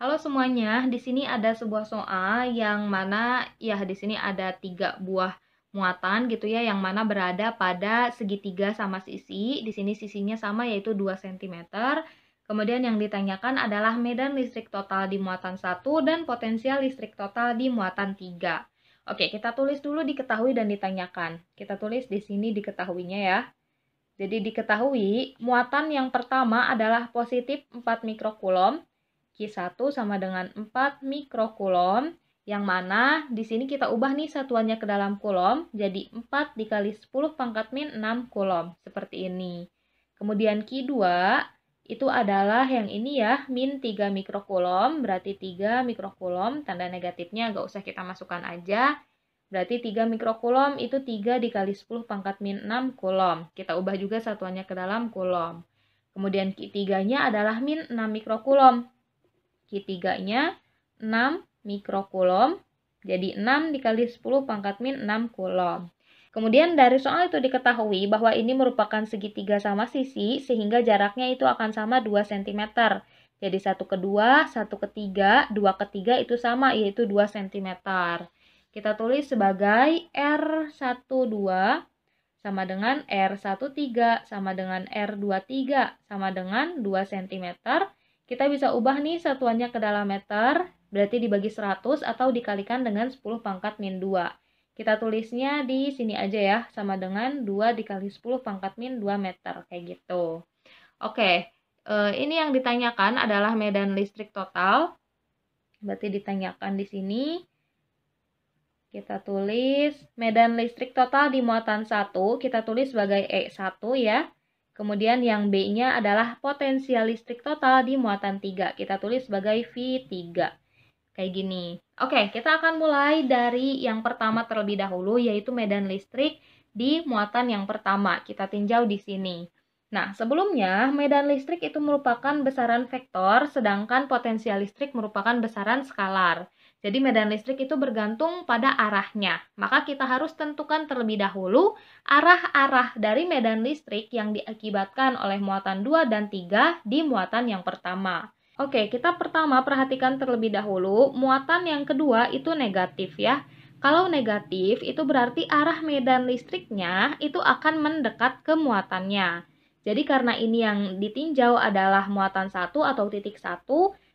Halo semuanya, di sini ada sebuah soal yang mana ya di sini ada 3 buah muatan gitu ya yang mana berada pada segitiga sama sisi. Di sini sisinya sama yaitu 2 cm. Kemudian yang ditanyakan adalah medan listrik total di muatan 1 dan potensial listrik total di muatan 3. Oke, kita tulis dulu diketahui dan ditanyakan. Kita tulis di sini diketahuinya ya. Jadi diketahui muatan yang pertama adalah positif 4 mikrokulom. Q1 sama dengan 4 mikrokulom, yang mana di sini kita ubah nih satuannya ke dalam kulom, jadi 4 dikali 10 pangkat min 6 kulom, seperti ini. Kemudian Q2 itu adalah yang ini ya, min 3 mikrokulom, berarti 3 mikrokulom, tanda negatifnya nggak usah kita masukkan aja. Berarti 3 mikrokulom itu 3 dikali 10 pangkat min 6 kulom. Kita ubah juga satuannya ke dalam kulom. Kemudian Q3-nya adalah min 6 mikrokulom. Q3-nya 6 mikrokulom, jadi 6 dikali 10 pangkat min 6 kulom. Kemudian dari soal itu diketahui bahwa ini merupakan segitiga sama sisi, sehingga jaraknya itu akan sama 2 cm. Jadi 1 ke 2, 1 ke 3, 2 ke 3 itu sama, yaitu 2 cm. Kita tulis sebagai R12 sama dengan R13 sama dengan R23 sama dengan 2 cm. Kita bisa ubah nih satuannya ke dalam meter, berarti dibagi 100 atau dikalikan dengan 10 pangkat min 2. Kita tulisnya di sini aja ya, sama dengan 2 dikali 10 pangkat min 2 meter, kayak gitu. Oke, ini yang ditanyakan adalah medan listrik total, berarti ditanyakan di sini. Kita tulis medan listrik total di muatan 1, kita tulis sebagai E1 ya. Kemudian yang B-nya adalah potensial listrik total di muatan 3. Kita tulis sebagai V3. Kayak gini. Oke, kita akan mulai dari yang pertama terlebih dahulu, yaitu medan listrik di muatan yang pertama. Kita tinjau di sini. Nah, sebelumnya medan listrik itu merupakan besaran vektor, sedangkan potensial listrik merupakan besaran skalar. Jadi medan listrik itu bergantung pada arahnya. Maka kita harus tentukan terlebih dahulu arah-arah dari medan listrik yang diakibatkan oleh muatan 2 dan 3 di muatan yang pertama. Oke, kita pertama perhatikan terlebih dahulu, muatan yang kedua itu negatif ya. Kalau negatif itu berarti arah medan listriknya itu akan mendekat ke muatannya. Jadi karena ini yang ditinjau adalah muatan 1 atau titik 1,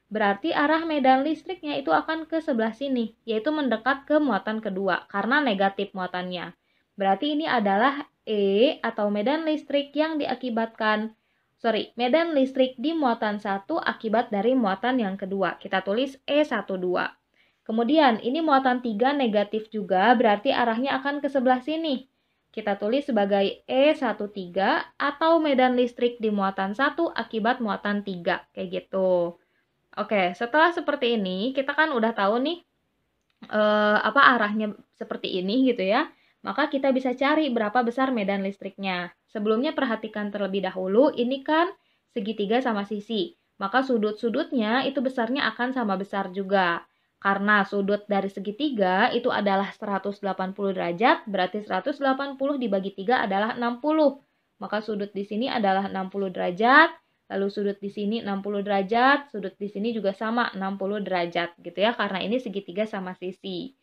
berarti arah medan listriknya itu akan ke sebelah sini, yaitu mendekat ke muatan kedua, karena negatif muatannya. Berarti ini adalah E atau medan listrik yang diakibatkan, medan listrik di muatan 1 akibat dari muatan yang kedua. Kita tulis E12. Kemudian ini muatan 3 negatif juga, berarti arahnya akan ke sebelah sini. Kita tulis sebagai E13 atau medan listrik di muatan 1 akibat muatan 3, kayak gitu. Oke, setelah seperti ini, kita kan udah tahu nih apa arahnya seperti ini gitu ya. Maka kita bisa cari berapa besar medan listriknya. Sebelumnya perhatikan terlebih dahulu, ini kan segitiga sama sisi. Maka sudut-sudutnya itu besarnya akan sama besar juga. Karena sudut dari segitiga itu adalah 180 derajat, berarti 180 dibagi 3 adalah 60. Maka sudut di sini adalah 60 derajat. Lalu sudut di sini 60 derajat, sudut di sini juga sama 60 derajat gitu ya, karena ini segitiga sama sisi.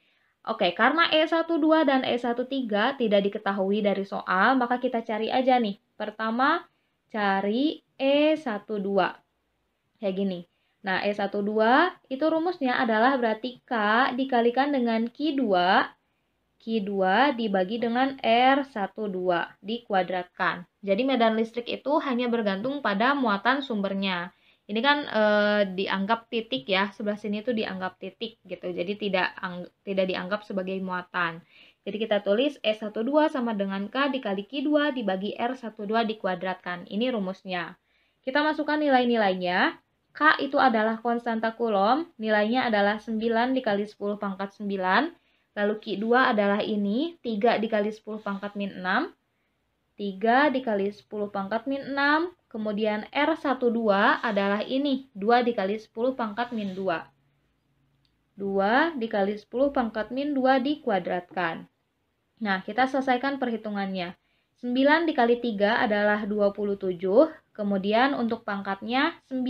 Oke, karena E12 dan E13 tidak diketahui dari soal, maka kita cari aja nih. Pertama, cari E12. Kayak gini. Nah, E12 itu rumusnya adalah berarti K dikalikan dengan Q2 dibagi dengan R12 dikuadratkan. Jadi medan listrik itu hanya bergantung pada muatan sumbernya. Ini kan dianggap titik ya, sebelah sini itu dianggap titik gitu. Jadi tidak dianggap sebagai muatan. Jadi kita tulis E12 sama dengan K dikali Q2 dibagi R12 dikuadratkan. Ini rumusnya. Kita masukkan nilai-nilainya. K itu adalah konstanta Coulomb, nilainya adalah 9 dikali 10 pangkat 9. Lalu Q2 adalah ini, 3 dikali 10 pangkat min 6. 3 dikali 10 pangkat min 6. Kemudian R12 adalah ini, 2 dikali 10 pangkat min 2. 2 dikali 10 pangkat min 2 dikuadratkan. Nah, kita selesaikan perhitungannya. 9 dikali 3 adalah 27. Kemudian untuk pangkatnya 10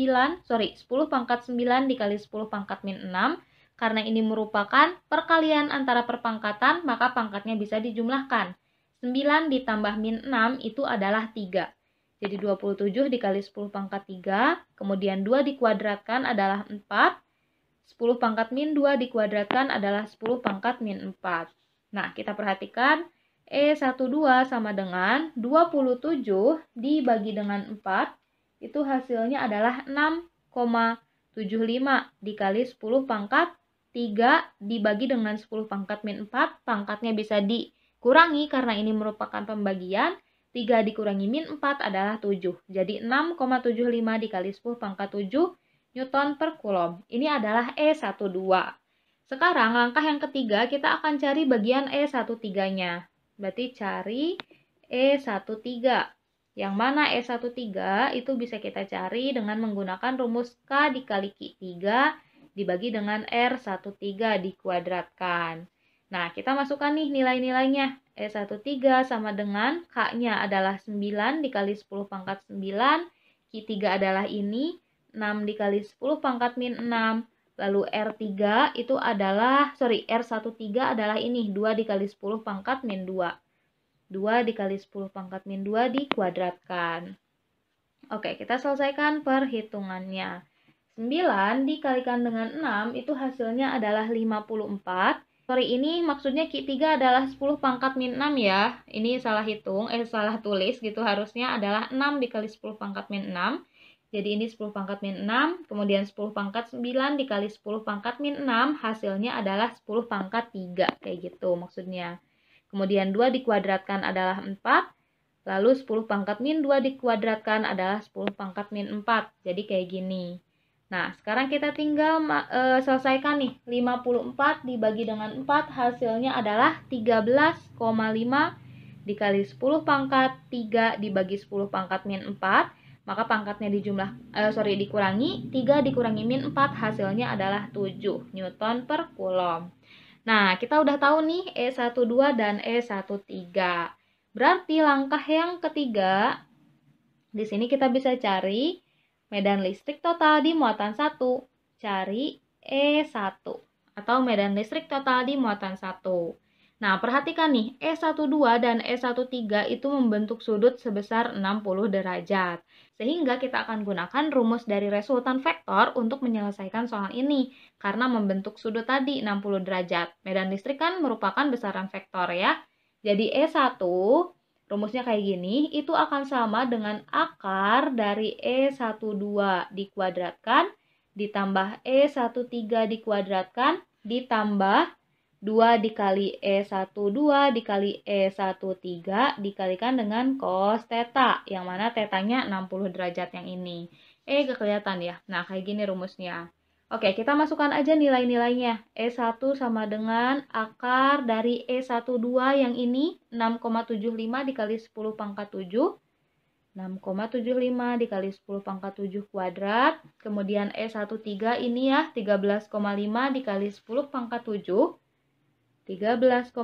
pangkat 9 dikali 10 pangkat min 6. Karena ini merupakan perkalian antara perpangkatan, maka pangkatnya bisa dijumlahkan. 9 ditambah min 6 itu adalah 3. Jadi 27 dikali 10 pangkat 3, kemudian 2 dikuadratkan adalah 4. 10 pangkat min 2 dikuadratkan adalah 10 pangkat min 4. Nah, kita perhatikan E12 sama dengan 27 dibagi dengan 4, itu hasilnya adalah 6,75 dikali 10 pangkat 3 dibagi dengan 10 pangkat min 4, pangkatnya bisa dikurangi karena ini merupakan pembagian, 3 dikurangi min 4 adalah 7. Jadi 6,75 dikali 10 pangkat 7 Newton per Coulomb. Ini adalah E12. Sekarang langkah yang ketiga kita akan cari bagian E13-nya. Berarti cari E13. Yang mana E13 itu bisa kita cari dengan menggunakan rumus K dikali Q3 dibagi dengan R13 dikuadratkan. Nah, kita masukkan nih nilai-nilainya. E13 sama dengan K-nya adalah 9 dikali 10 pangkat 9. Q3 adalah ini, 6 dikali 10 pangkat min 6. Lalu R13 adalah ini, 2 dikali 10 pangkat min 2. 2 dikali 10 pangkat min 2 dikuadratkan. Oke, kita selesaikan perhitungannya. 9 dikalikan dengan 6 itu hasilnya adalah 54. Ini maksudnya Q3 adalah 10 pangkat min 6 ya. Ini salah tulis gitu. Harusnya adalah 6 dikali 10 pangkat min 6. Jadi ini 10 pangkat min 6. Kemudian 10 pangkat 9 dikali 10 pangkat min 6. Hasilnya adalah 10 pangkat 3. Kayak gitu maksudnya. Kemudian 2 dikuadratkan adalah 4. Lalu 10 pangkat min 2 dikuadratkan adalah 10 pangkat min 4. Jadi kayak gini. Nah, sekarang kita tinggal selesaikan nih. 54 dibagi dengan 4 hasilnya adalah 13,5 dikali 10 pangkat 3 dibagi 10 pangkat min 4. Maka pangkatnya dikurangi. 3 dikurangi min 4 hasilnya adalah 7 Newton per Coulomb. Nah, kita udah tahu nih E12 dan E13. Berarti langkah yang ketiga, di sini kita bisa cari medan listrik total di muatan 1. Cari E1 atau medan listrik total di muatan 1. Nah, perhatikan nih, E12 dan E13 itu membentuk sudut sebesar 60 derajat. Sehingga kita akan gunakan rumus dari resultan vektor untuk menyelesaikan soal ini. Karena membentuk sudut tadi 60 derajat. Medan listrik kan merupakan besaran vektor ya. Jadi E1 rumusnya kayak gini, itu akan sama dengan akar dari E12 dikuadratkan, ditambah E13 dikuadratkan, ditambah 2 dikali E12 dikali E13 dikalikan dengan cos theta, yang mana tetanya 60 derajat yang ini. Gak kelihatan ya? Nah, kayak gini rumusnya. Oke, kita masukkan aja nilai-nilainya. E1 sama dengan akar dari E12 yang ini 6,75 dikali 10 pangkat 7. 6,75 dikali 10 pangkat 7 kuadrat. Kemudian E13 ini ya 13,5 dikali 10 pangkat 7. 13,5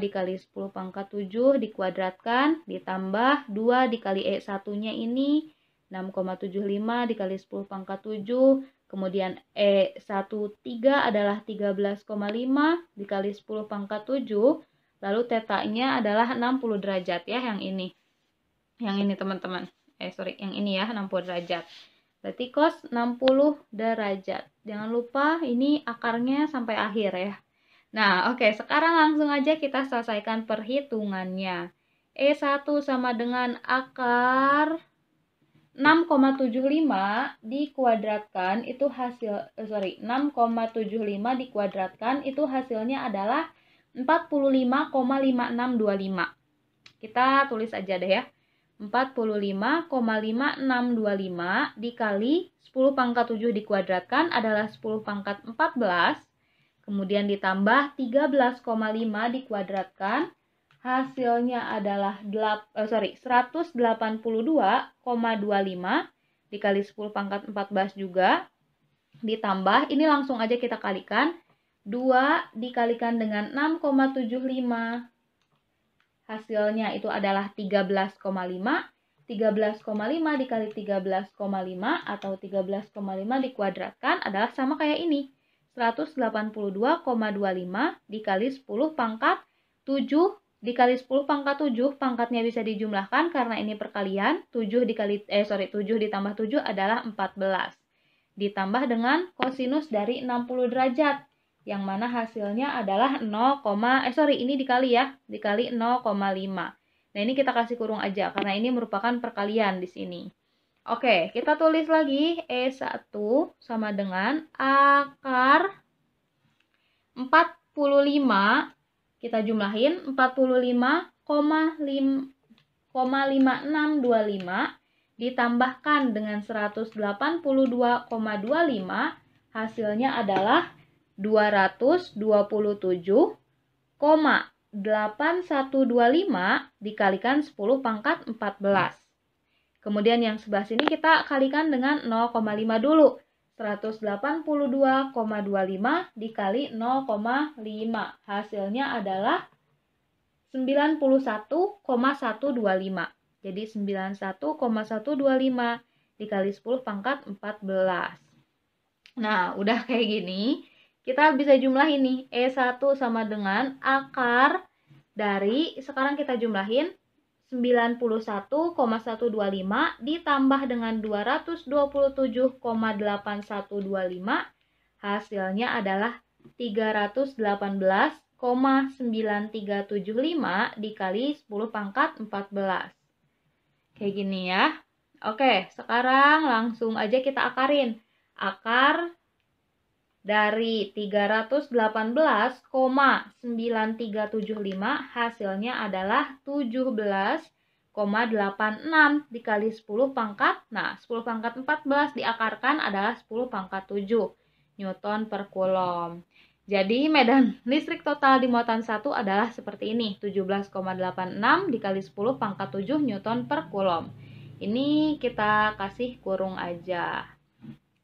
dikali 10 pangkat 7 dikuadratkan. Ditambah 2 dikali E1-nya ini 6,75 dikali 10 pangkat 7. Kemudian E13 adalah 13,5 dikali 10 pangkat 7. Lalu tetanya adalah 60 derajat ya yang ini. Yang ini teman-teman. Yang ini ya 60 derajat. Berarti cos 60 derajat. Jangan lupa ini akarnya sampai akhir ya. Nah, oke, sekarang langsung aja kita selesaikan perhitungannya. E1 sama dengan akar 6,75 dikuadratkan itu 6,75 dikuadratkan itu hasilnya adalah 45,5625. Kita tulis aja deh ya. 45,5625 dikali 10 pangkat 7 dikuadratkan adalah 10 pangkat 14. Kemudian ditambah 13,5 dikuadratkan. Hasilnya adalah 182,25 dikali 10 pangkat 14 juga. Ditambah, ini langsung aja kita kalikan. 2 dikalikan dengan 6,75. hasilnya itu adalah 13,5. 13,5 dikali 13,5 atau 13,5 dikuadratkan adalah sama kayak ini. 182,25 dikali 10 pangkat 7 dikali 10 pangkat 7, pangkatnya bisa dijumlahkan karena ini perkalian. 7 ditambah 7 adalah 14. Ditambah dengan kosinus dari 60 derajat. Yang mana hasilnya adalah ini dikali ya, dikali 0,5. Nah, ini kita kasih kurung aja karena ini merupakan perkalian di sini. Oke, kita tulis lagi E1 sama dengan akar 45, kita jumlahin 45,5625 ditambahkan dengan 182,25, hasilnya adalah 227,8125 dikalikan 10 pangkat 14. Kemudian yang sebelah sini kita kalikan dengan 0,5 dulu. 182,25 dikali 0,5. Hasilnya adalah 91,125. Jadi 91,125 dikali 10 pangkat 14. Nah, udah kayak gini. Kita bisa jumlahin nih, E1 sama dengan akar dari, sekarang kita jumlahin 91,125 ditambah dengan 227,8125, hasilnya adalah 318,9375 dikali 10 pangkat 14. Kayak gini ya. Oke, sekarang langsung aja kita akarin. Akar dari 318,9375 hasilnya adalah 17,86 dikali 10 pangkat. Nah, 10 pangkat 14 diakarkan adalah 10 pangkat 7 Newton per Coulomb. Jadi medan listrik total di muatan 1 adalah seperti ini, 17,86 dikali 10 pangkat 7 Newton per Coulomb. Ini kita kasih kurung aja.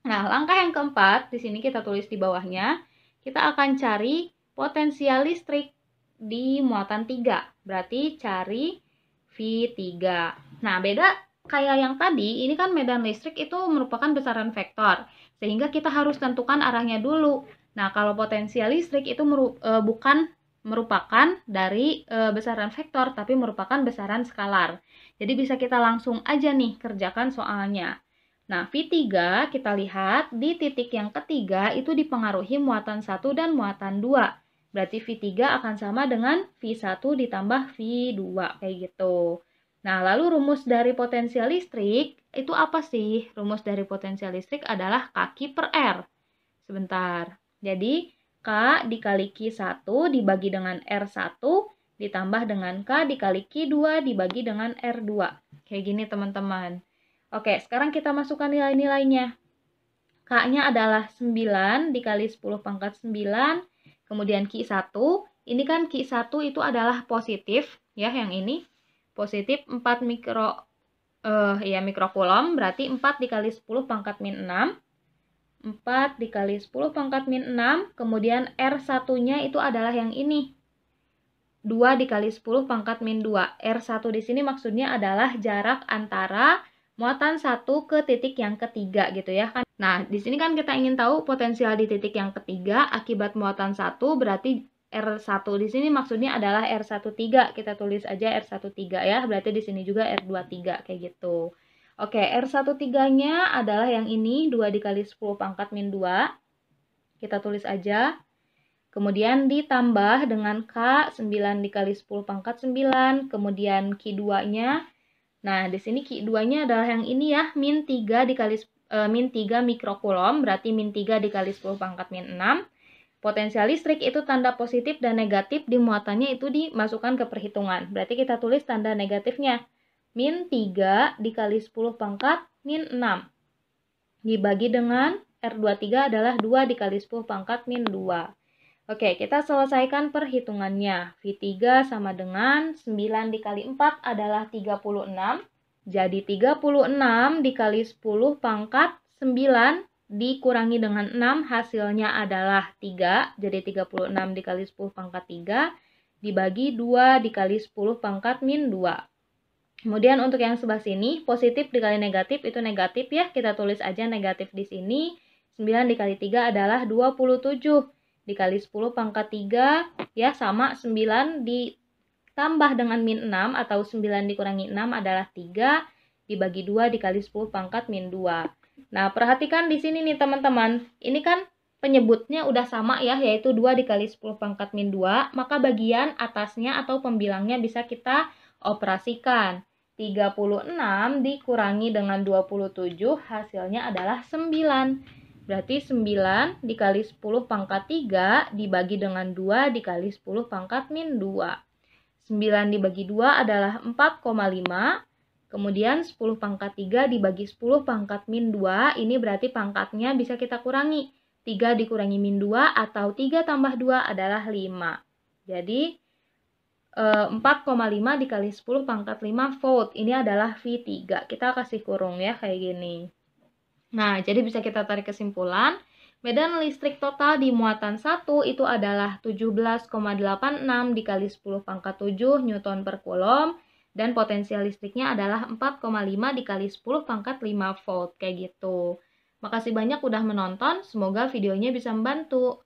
Nah, langkah yang keempat, di sini kita tulis di bawahnya, kita akan cari potensial listrik di muatan 3. Berarti cari V3. Nah, beda kayak yang tadi, ini kan medan listrik itu merupakan besaran vektor, sehingga kita harus tentukan arahnya dulu. Nah, kalau potensial listrik itu bukan merupakan dari besaran vektor, tapi merupakan besaran skalar. Jadi bisa kita langsung aja nih kerjakan soalnya. Nah, V3 kita lihat di titik yang ketiga itu dipengaruhi muatan 1 dan muatan 2. Berarti V3 akan sama dengan V1 ditambah V2, kayak gitu. Nah, lalu rumus dari potensial listrik itu apa sih? Rumus dari potensial listrik adalah kaki per R. Sebentar. Jadi, K dikali Q1 dibagi dengan R1 ditambah dengan K dikali Q2 dibagi dengan R2. Kayak gini, teman-teman. Oke, sekarang kita masukkan nilai-nilainya. K-nya adalah 9 dikali 10 pangkat 9. Kemudian Q1, ini kan Q1 itu adalah positif, ya, yang ini. Positif 4 mikrocoulomb, berarti 4 dikali 10 pangkat min 6. 4 dikali 10 pangkat min 6. Kemudian R1-nya itu adalah yang ini. 2 dikali 10 pangkat min 2. R1 di sini maksudnya adalah jarak antara muatan 1 ke titik yang ketiga gitu ya kan. Nah, di sini kan kita ingin tahu potensial di titik yang ketiga akibat muatan 1, berarti R1 di sini maksudnya adalah R13. Kita tulis aja R13 ya, berarti di sini juga R23 kayak gitu. Oke, R13-nya adalah yang ini, 2 dikali 10 pangkat min 2. Kita tulis aja. Kemudian ditambah dengan K, 9 dikali 10 pangkat 9. Kemudian Q2-nya. Nah, di sini Q2-nya adalah yang ini ya, min 3 mikrocoulomb, berarti min 3 dikali 10 pangkat min 6. Potensial listrik itu tanda positif dan negatif di muatannya itu dimasukkan ke perhitungan. Berarti kita tulis tanda negatifnya. Min 3 dikali 10 pangkat min 6. Dibagi dengan R23 adalah 2 dikali 10 pangkat min 2. Oke, kita selesaikan perhitungannya. V3 sama dengan 9 dikali 4 adalah 36. Jadi 36 dikali 10 pangkat 9 dikurangi dengan 6 hasilnya adalah 3. Jadi 36 dikali 10 pangkat 3 dibagi 2 dikali 10 pangkat min 2. Kemudian untuk yang sebelah sini, positif dikali negatif itu negatif ya. Kita tulis aja negatif di sini. 9 dikali 3 adalah 27. Dikali 10 pangkat 3 ya sama 9 ditambah dengan min 6 atau 9 dikurangi 6 adalah 3 dibagi 2 dikali 10 pangkat min 2. Nah, perhatikan di sini nih teman-teman. Ini kan penyebutnya udah sama ya, yaitu 2 dikali 10 pangkat min 2. Maka bagian atasnya atau pembilangnya bisa kita operasikan. 36 dikurangi dengan 27 hasilnya adalah 9. Berarti 9 dikali 10 pangkat 3 dibagi dengan 2 dikali 10 pangkat min 2. 9 dibagi 2 adalah 4,5. Kemudian 10 pangkat 3 dibagi 10 pangkat min 2. Ini berarti pangkatnya bisa kita kurangi. 3 dikurangi min 2 atau 3 tambah 2 adalah 5. Jadi 4,5 dikali 10 pangkat 5 volt. Ini adalah V3. Kita kasih kurung ya, kayak gini. Nah, jadi bisa kita tarik kesimpulan. Medan listrik total di muatan 1 itu adalah 17,86 dikali 10 pangkat 7 Newton per Coulomb. Dan potensial listriknya adalah 4,5 dikali 10 pangkat 5 volt. Kayak gitu. Makasih banyak udah menonton. Semoga videonya bisa membantu.